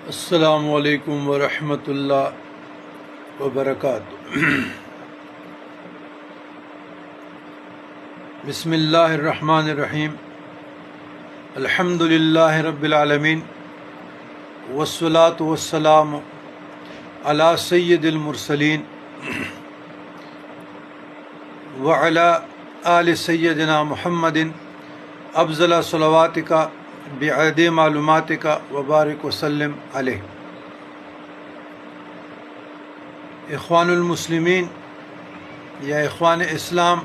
السلام علیکم ورحمۃ اللہ وبرکاتہ۔ بسم اللہ الرحمن الرحیم۔ الحمد للہ رب العالمین والصلاة والسلام علی سید المرسلین وعلی آل سیدنا محمد افضل صلواتک بعد معلوماتک وبارک وسلم علیہ۔ اخوان المسلمین یا اخوان اسلام،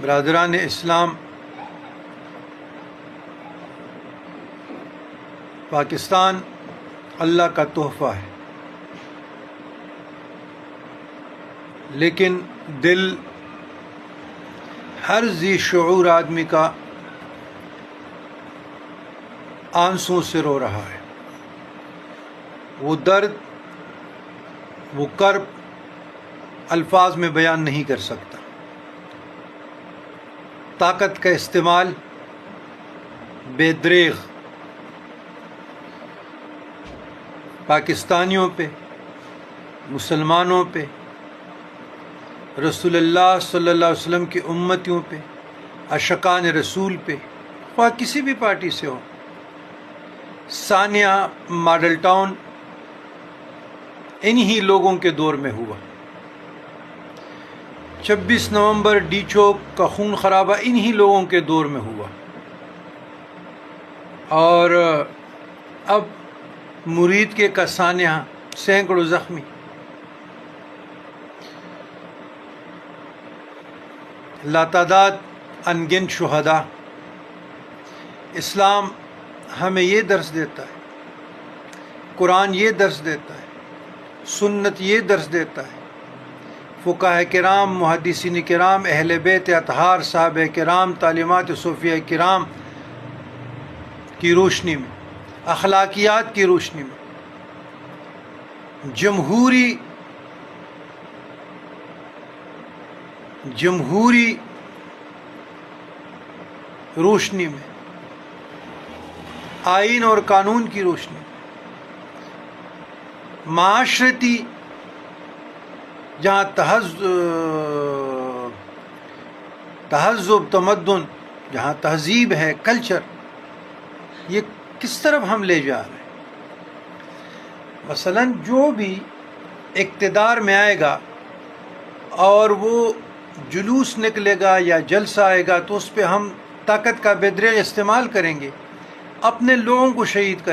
برادران اسلام، پاکستان اللہ کا تحفہ ہے، لیکن دل ہر ذی شعور آدمی کا آنسوں سے رو رہا ہے۔ وہ درد، وہ کرب الفاظ میں بیان نہیں کر سکتا۔ طاقت کا استعمال بے دریغ پاکستانیوں پہ، مسلمانوں پہ، رسول اللہ صلی اللہ علیہ وسلم کی امتیوں پہ، عاشقان رسول پہ، خواہ کسی بھی پارٹی سے ہو۔ ثانیہ ماڈل ٹاؤن انہی لوگوں کے دور میں ہوا۔ 26 نومبر ڈی چوک کا خون خرابہ انہی لوگوں کے دور میں ہوا، اور اب مرید کے کا سانحہ، سینکڑوں زخمی۔ لاتعداد انگنت شہداء۔ اسلام ہمیں یہ درس دیتا ہے، قرآن یہ درس دیتا ہے، سنت یہ درس دیتا ہے، فقہاء کرام، محدثین کرام، اہل بیت اطہار، صحابہ کرام، تعلیمات صوفیہ کرام کی روشنی میں، اخلاقیات کی روشنی میں، جمہوری روشنی میں، آئین اور قانون کی روشنی، معاشرتی جہاں تہذب، تمدن، جہاں تہذیب ہے، کلچر، یہ کس طرف ہم لے جا رہے ہیں۔ مثلا جو بھی اقتدار میں آئے گا اور وہ جلوس نکلے گا یا جلسہ آئے گا تو اس پہ ہم طاقت کا بے دریغ استعمال کریں گے، اپنے لوگوں کو شہید کریں گے۔